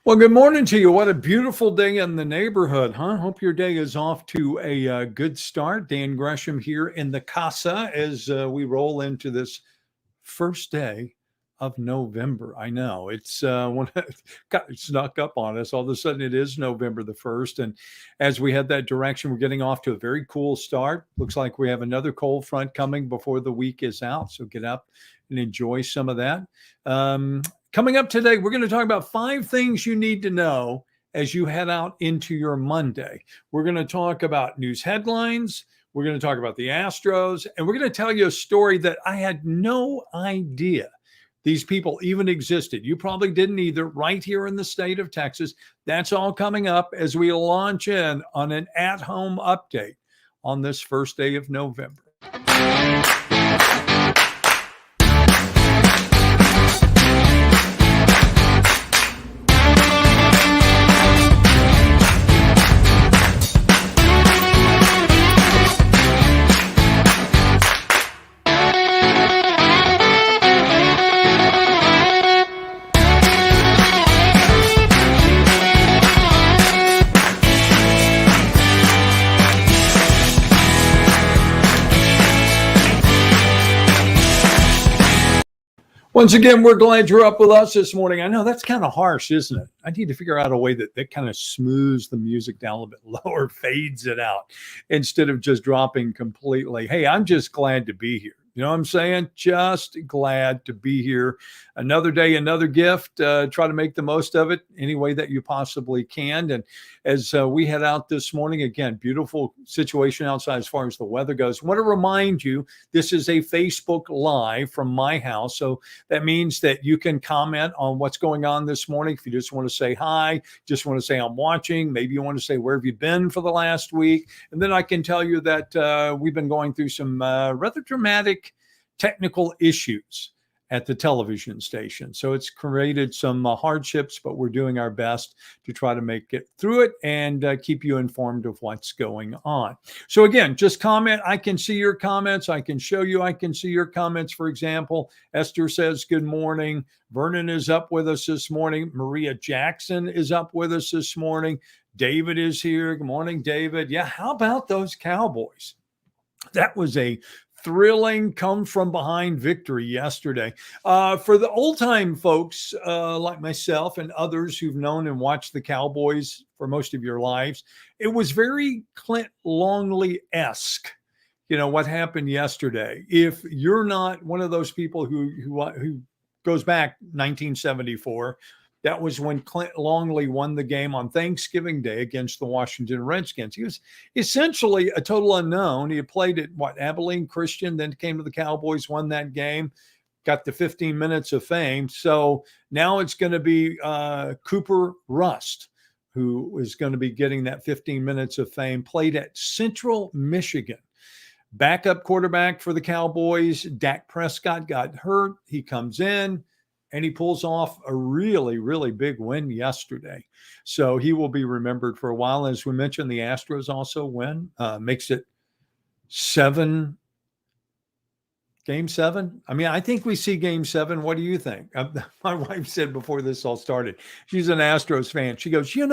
Well, good morning to you. What a beautiful day in the neighborhood, huh? Hope your day is off to a good start. Dan Gresham here in the casa as we roll into this first day of November. I know it's when it got snuck up on us. All of a sudden, it is November the 1st. And as we head that direction, we're getting off to a very cool start. Looks like we have another cold front coming before the week is out. So get up and enjoy some of that. Coming up today, we're going to talk about 5 things you need to know as you head out into your Monday. We're going to talk about news headlines. We're going to talk about the Astros, and we're going to tell you a story that I had no idea these people even existed. You probably didn't either, right here in the state of Texas. That's all coming up as we launch in on an at-home update on this first day of November. Once again, we're glad you're up with us this morning. I know that's kind of harsh, isn't it? I need to figure out a way that kind of smooths the music down a little bit lower, fades it out instead of just dropping completely. Hey, I'm just glad to be here. You know what I'm saying? Just glad to be here. Another day, another gift. Try to make the most of it any way that you possibly can. And as we head out this morning, again, beautiful situation outside as far as the weather goes. I want to remind you, this is a Facebook Live from my house. So that means that you can comment on what's going on this morning. If you just want to say hi, just want to say I'm watching, maybe you want to say, where have you been for the last week? And then I can tell you that we've been going through some rather dramatic technical issues at the television station. So it's created some hardships, but we're doing our best to try to make it through it and keep you informed of what's going on. So again, just comment. I can see your comments. I can show you. I can see your comments. For example, Esther says, good morning. Vernon is up with us this morning. Maria Jackson is up with us this morning. David is here. Good morning, David. Yeah, how about those Cowboys? That was a thrilling come from behind victory yesterday. For the old time folks like myself and others who've known and watched the Cowboys for most of your lives, it was very Clint Longley-esque, what happened yesterday. If you're not one of those people who goes back 1974, that was when Clint Longley won the game on Thanksgiving Day against the Washington Redskins. He was essentially a total unknown. He had played at Abilene Christian, then came to the Cowboys, won that game, got the 15 minutes of fame. So now it's going to be Cooper Rust, who is going to be getting that 15 minutes of fame, played at Central Michigan. Backup quarterback for the Cowboys, Dak Prescott got hurt. He comes in and he pulls off a really, really big win yesterday. So he will be remembered for a while. As we mentioned, the Astros also win, makes it Game 7. I mean, I think we see Game 7. What do you think? My wife said before this all started, she's an Astros fan. She goes, you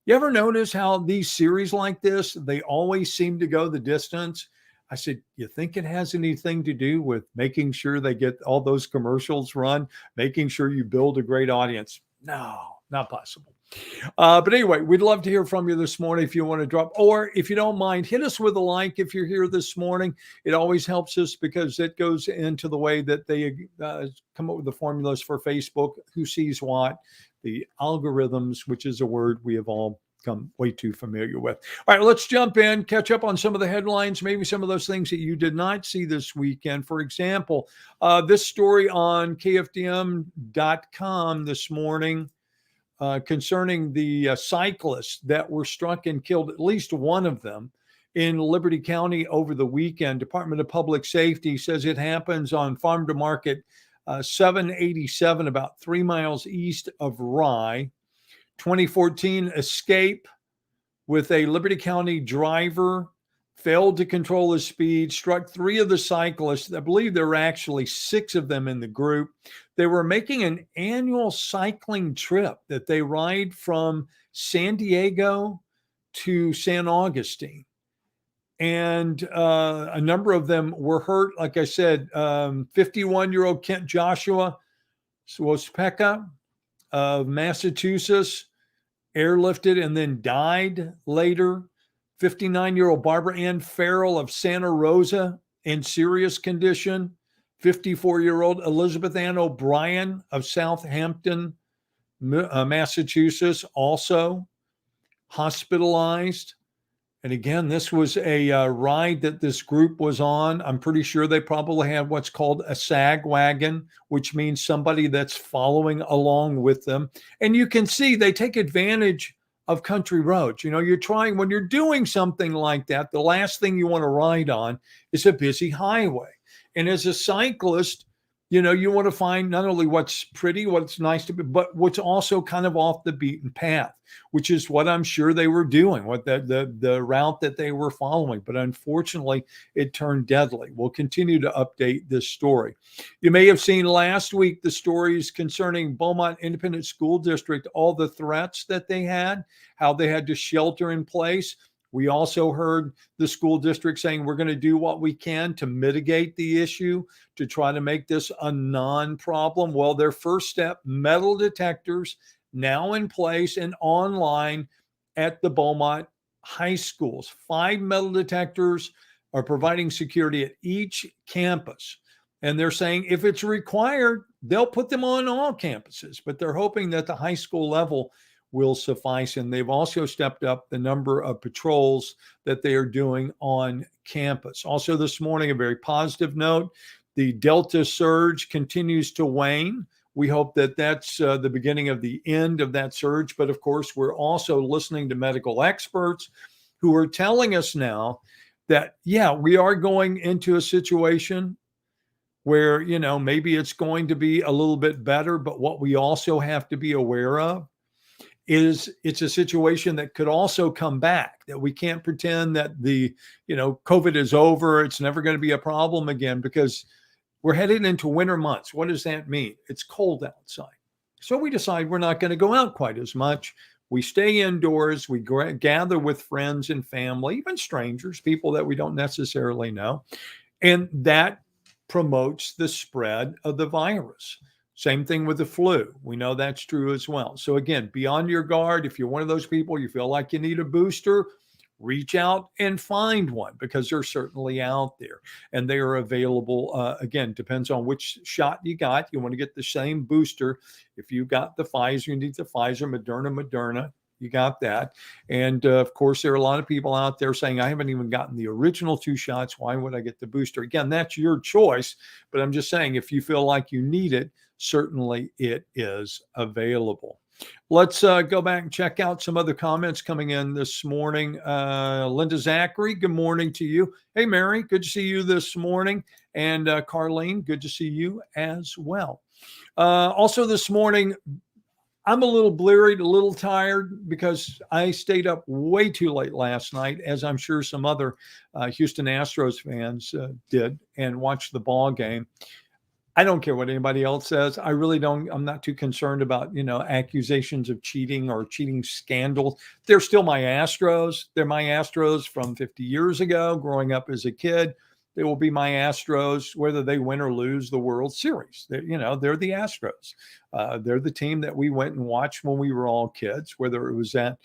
ever notice how these series like this, they always seem to go the distance? I said, you think it has anything to do with making sure they get all those commercials run, making sure you build a great audience? No, not possible. But anyway, we'd love to hear from you this morning if you want to drop, or if you don't mind, hit us with a like if you're here this morning. It always helps us because it goes into the way that they come up with the formulas for Facebook, who sees what, the algorithms, which is a word we have all come way too familiar with. All right, let's jump in, catch up on some of the headlines, maybe some of those things that you did not see this weekend. For example, this story on KFDM.com this morning concerning the cyclists that were struck and killed, at least one of them, in Liberty County over the weekend. Department of Public Safety says it happens on Farm to Market 787, about 3 miles east of Rye. 2014 escape with a Liberty County driver failed to control his speed, struck 3 of the cyclists. I believe there were actually 6 of them in the group. They were making an annual cycling trip that they ride from San Diego to San Augustine. And a number of them were hurt. Like I said, 51-year-old Kent Joshua Swospeka of Massachusetts airlifted and then died later. 59-year-old Barbara Ann Farrell of Santa Rosa in serious condition. 54-year-old Elizabeth Ann O'Brien of Southampton, Massachusetts, also hospitalized. And again, this was a ride that this group was on. I'm pretty sure they probably have what's called a sag wagon, which means somebody that's following along with them. And you can see they take advantage of country roads. You know, when you're doing something like that, the last thing you want to ride on is a busy highway. And as a cyclist, you know, you want to find not only what's pretty, what's nice to be, but what's also kind of off the beaten path, which is what I'm sure they were doing, what the route that they were following. But unfortunately, it turned deadly. We'll continue to update this story. You may have seen last week the stories concerning Beaumont Independent School District, all the threats that they had, how they had to shelter in place. We also heard the school district saying we're going to do what we can to mitigate the issue, to try to make this a non-problem. Well, their first step, metal detectors, now in place and online at the Beaumont high schools. 5 metal detectors are providing security at each campus. And they're saying if it's required, they'll put them on all campuses, but they're hoping that the high school level will suffice. And they've also stepped up the number of patrols that they are doing on campus. Also this morning, a very positive note, the Delta surge continues to wane. We hope that that's the beginning of the end of that surge. But of course, we're also listening to medical experts who are telling us now that, yeah, we are going into a situation where, you know, maybe it's going to be a little bit better. But what we also have to be aware of is it's a situation that could also come back, that we can't pretend that COVID is over. It's never going to be a problem again, because we're headed into winter months. What does that mean? It's cold outside. So we decide we're not going to go out quite as much. We stay indoors. We gather with friends and family, even strangers, people that we don't necessarily know. And that promotes the spread of the virus. Same thing with the flu. We know that's true as well. So again, be on your guard. If you're one of those people, you feel like you need a booster, reach out and find one, because they're certainly out there and they are available. Again, depends on which shot you got. You want to get the same booster. If you got the Pfizer, you need the Pfizer, Moderna. You got that. And of course, there are a lot of people out there saying, I haven't even gotten the original 2 shots. Why would I get the booster? Again, that's your choice. But I'm just saying, if you feel like you need it, certainly it is available. Let's go back and check out some other comments coming in this morning. Linda Zachary, good morning to you. Hey, Mary, good to see you this morning. And Carlene, good to see you as well. Also this morning, I'm a little bleary, a little tired, because I stayed up way too late last night, as I'm sure some other Houston Astros fans did, and watched the ball game. I don't care what anybody else says. I really don't. I'm not too concerned about, accusations of cheating or cheating scandals. They're still my Astros. They're my Astros from 50 years ago, growing up as a kid. They will be my Astros, whether they win or lose the World Series. They're the Astros. They're the team that we went and watched when we were all kids, whether it was at,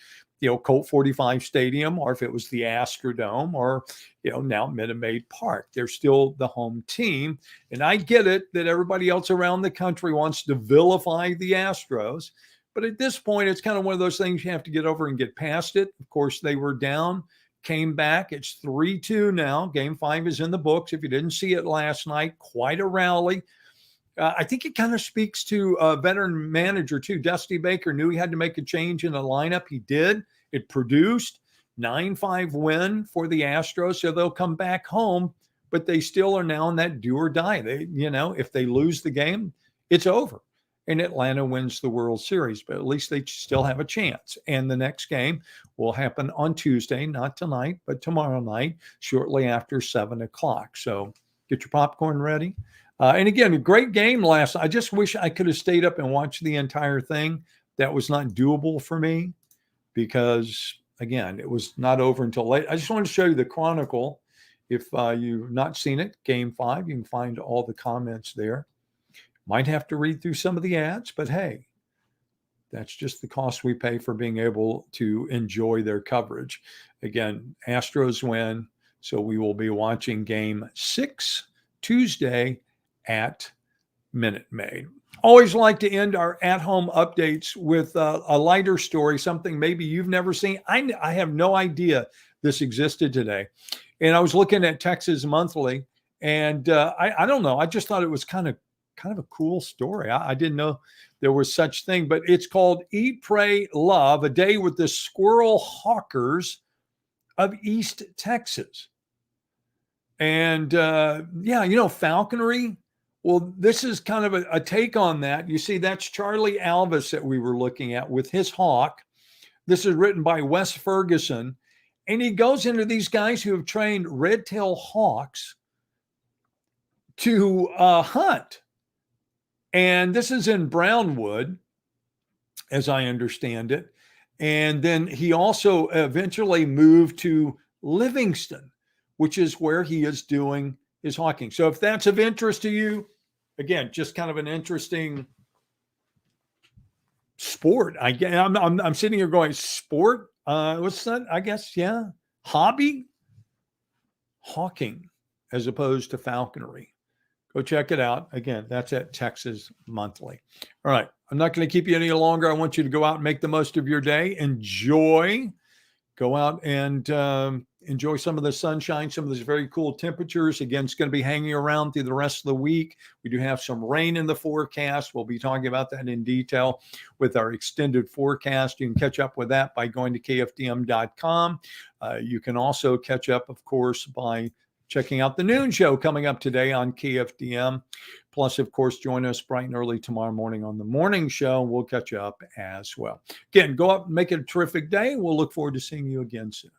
Colt 45 Stadium, or if it was the Astrodome, or, now Minute Maid Park. They're still the home team. And I get it that everybody else around the country wants to vilify the Astros. But at this point, it's kind of one of those things you have to get over and get past it. Of course, they were down, came back. It's 3-2 now. Game 5 is in the books. If you didn't see it last night, quite a rally. I think it kind of speaks to a veteran manager too. Dusty Baker knew he had to make a change in the lineup. He did. It produced 9-5 win for the Astros. So they'll come back home, but they still are now in that do or die. They, if they lose the game, it's over. and Atlanta wins the World Series, but at least they still have a chance. And the next game will happen on Tuesday, not tonight, but tomorrow night, shortly after 7 o'clock. So get your popcorn ready. And again, a great game last night. I just wish I could have stayed up and watched the entire thing. That was not doable for me because, again, it was not over until late. I just wanted to show you the Chronicle. If you've not seen it, Game 5, you can find all the comments there. Might have to read through some of the ads, but hey, that's just the cost we pay for being able to enjoy their coverage. Again, Astros win, so we will be watching Game 6 Tuesday at Minute Maid. Always like to end our at-home updates with a lighter story, something maybe you've never seen. I have no idea this existed today. And I was looking at Texas Monthly, and I don't know. I just thought it was kind of a cool story. I didn't know there was such thing, but it's called Eat, Pray, Love, a day with the squirrel hawkers of East Texas. And falconry. Well, this is kind of a take on that. You see, that's Charlie Alvis that we were looking at with his hawk. This is written by Wes Ferguson. And he goes into these guys who have trained red-tailed hawks to hunt. And this is in Brownwood, as I understand it. And then he also eventually moved to Livingston, which is where he is doing his hawking. So if that's of interest to you, again, just kind of an interesting sport. I'm sitting here going, sport? What's that? I guess, yeah. Hobby? Hawking as opposed to falconry. Go check it out. Again, that's at Texas Monthly. All right. I'm not going to keep you any longer. I want you to go out and make the most of your day. Enjoy. Go out and enjoy some of the sunshine, some of those very cool temperatures. Again, it's going to be hanging around through the rest of the week. We do have some rain in the forecast. We'll be talking about that in detail with our extended forecast. You can catch up with that by going to kfdm.com. You can also catch up, of course, by checking out the noon show coming up today on KFDM. Plus, of course, join us bright and early tomorrow morning on the morning show. We'll catch you up as well. Again, go up and make it a terrific day. We'll look forward to seeing you again soon.